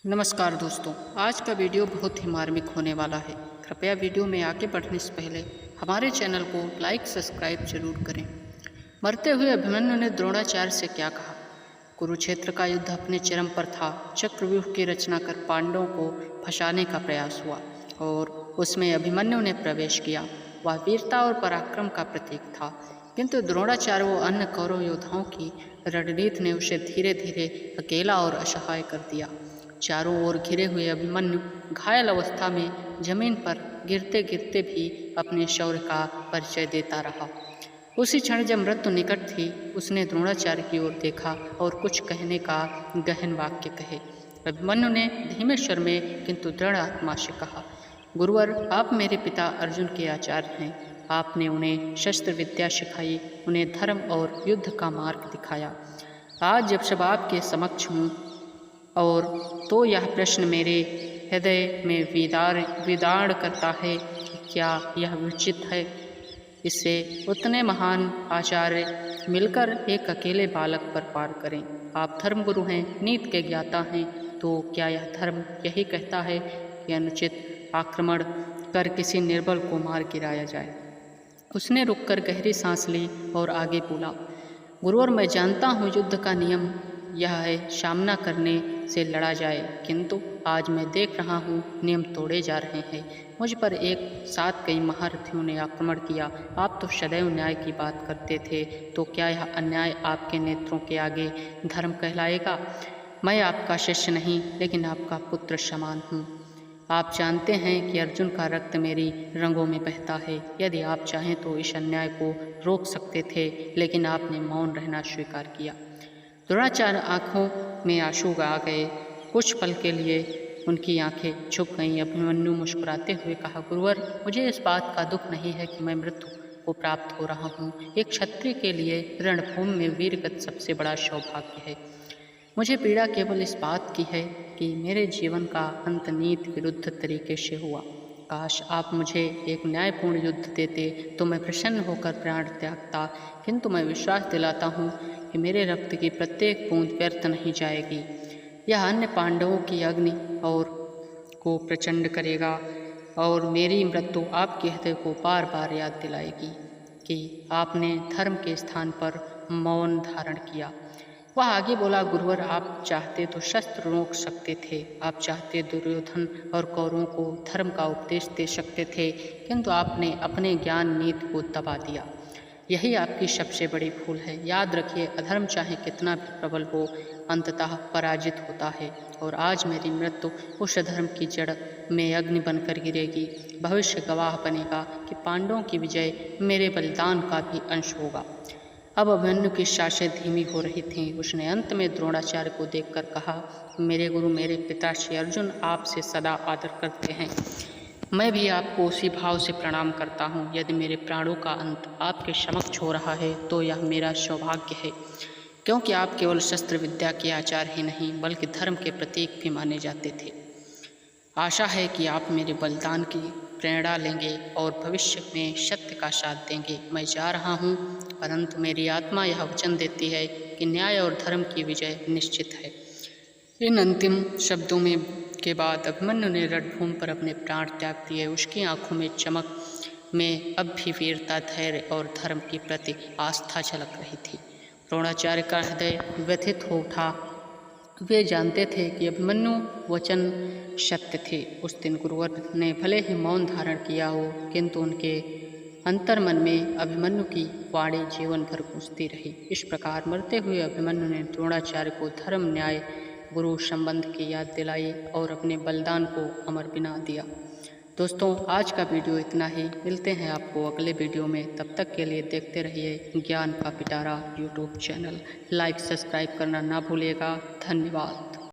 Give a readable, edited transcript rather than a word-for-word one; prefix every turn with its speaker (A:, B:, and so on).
A: नमस्कार दोस्तों, आज का वीडियो बहुत ही मार्मिक होने वाला है। कृपया वीडियो में आगे बढ़ने से पहले हमारे चैनल को लाइक सब्सक्राइब जरूर करें। मरते हुए अभिमन्यु ने द्रोणाचार्य से क्या कहा? कुरुक्षेत्र का युद्ध अपने चरम पर था। चक्रव्यूह की रचना कर पांडवों को फंसाने का प्रयास हुआ और उसमें अभिमन्यु ने प्रवेश किया। वह वीरता और पराक्रम का प्रतीक था, किंतु द्रोणाचार्य व अन्य कौरव योद्धाओं की रणनीति ने उसे धीरे धीरे अकेला और असहाय कर दिया। चारों ओर घिरे हुए अभिमन्यु घायल अवस्था में जमीन पर गिरते गिरते भी अपने शौर्य का परिचय देता रहा। उसी क्षण जब मृत्यु निकट थी, उसने द्रोणाचार्य की ओर देखा और कुछ कहने का गहन वाक्य कहे। अभिमन्यु ने धीमे स्वर में किंतु दृढ़ आत्मा से कहा, गुरुवर, आप मेरे पिता अर्जुन के आचार्य हैं। आपने उन्हें शस्त्र विद्या सिखाई, उन्हें धर्म और युद्ध का मार्ग दिखाया। आज जब सब आपके समक्ष हूँ और तो यह प्रश्न मेरे हृदय में विदाड़ करता है कि क्या यह उचित है? इससे उतने महान आचार्य मिलकर एक अकेले बालक पर पार करें। आप धर्मगुरु हैं, नीति के ज्ञाता हैं, तो क्या यह धर्म यही कहता है कि अनुचित आक्रमण कर किसी निर्बल को मार गिराया जाए? उसने रुककर गहरी सांस ली और आगे बोला, गुरुवर, मैं जानता हूँ युद्ध का नियम यह है सामना करने से लड़ा जाए, किंतु आज मैं देख रहा हूँ नियम तोड़े जा रहे हैं। मुझ पर एक साथ कई महारथियों ने आक्रमण किया। आप तो सदैव न्याय की बात करते थे, तो क्या यह अन्याय आपके नेत्रों के आगे धर्म कहलाएगा? मैं आपका शिष्य नहीं, लेकिन आपका पुत्र समान हूँ। आप जानते हैं कि अर्जुन का रक्त मेरी रंगों में बहता है। यदि आप चाहें तो इस अन्याय को रोक सकते थे, लेकिन आपने मौन रहना स्वीकार किया। द्रोणाचार्य आंखों में आंसू आ गए। कुछ पल के लिए उनकी आंखें झुक गईं। अभिमन्यु मुस्कुराते हुए कहा, गुरुवर, मुझे इस बात का दुख नहीं है कि मैं मृत्यु को प्राप्त हो रहा हूँ। एक क्षत्रिय के लिए रणभूमि में वीरगति सबसे बड़ा सौभाग्य है। मुझे पीड़ा केवल इस बात की है कि मेरे जीवन का अंत नीति विरुद्ध तरीके से हुआ। काश आप मुझे एक न्यायपूर्ण युद्ध देते तो मैं प्रसन्न होकर प्राण त्यागता, किंतु मैं विश्वास दिलाता हूँ कि मेरे रक्त की प्रत्येक बूंद व्यर्थ नहीं जाएगी। यह अन्य पांडवों की अग्नि और को प्रचंड करेगा और मेरी मृत्यु आपके हृदय को बार बार याद दिलाएगी कि आपने धर्म के स्थान पर मौन धारण किया। वह आगे बोला, गुरुवर, आप चाहते तो शस्त्र रोक सकते थे। आप चाहते दुर्योधन और कौरवों को धर्म का उपदेश दे सकते थे, किंतु आपने अपने ज्ञान नीति को दबा दिया। यही आपकी सबसे बड़ी भूल है। याद रखिए, अधर्म चाहे कितना भी प्रबल हो, अंततः पराजित होता है। और आज मेरी मृत्यु उस अधर्म की जड़ में अग्नि बनकर गिरेगी। भविष्य गवाह बनेगा कि पांडवों की विजय मेरे बलिदान का भी अंश होगा। अब अभिमन्यु की सांसें धीमी हो रही थीं। उसने अंत में द्रोणाचार्य को देखकर कहा, मेरे गुरु, मेरे पिता श्री अर्जुन आपसे सदा आदर करते हैं। मैं भी आपको उसी भाव से प्रणाम करता हूँ। यदि मेरे प्राणों का अंत आपके समक्ष हो रहा है तो यह मेरा सौभाग्य है, क्योंकि आप केवल शस्त्र विद्या के आचार्य ही नहीं बल्कि धर्म के प्रतीक भी माने जाते थे। आशा है कि आप मेरे बलिदान की प्रेरणा लेंगे और भविष्य में सत्य का साथ देंगे। मैं जा रहा हूँ, परंतु मेरी आत्मा यह वचन देती है कि न्याय और धर्म की विजय निश्चित है। इन अंतिम शब्दों में के बाद अभिमन्यु ने रणभूमि पर अपने प्राण त्याग दिए। उसकी आंखों में चमक में अब भी वीरता, धैर्य और धर्म के प्रति आस्था झलक रही थी। द्रोणाचार्य का हृदय व्यथित हो उठा। वे जानते थे कि अभिमन्यु वचन सत्य थे। उस दिन गुरुवर ने भले ही मौन धारण किया हो, किंतु उनके अंतर्मन में अभिमन्यु की वाणी जीवन भर गूंजती रही। इस प्रकार मरते हुए अभिमन्यु ने द्रोणाचार्य को धर्म, न्याय, गुरु संबंध की याद दिलाई और अपने बलिदान को अमर बना दिया। दोस्तों, आज का वीडियो इतना ही। मिलते हैं आपको अगले वीडियो में। तब तक के लिए देखते रहिए ज्ञान का पिटारा यूट्यूब चैनल। लाइक सब्सक्राइब करना ना भूलिएगा। धन्यवाद।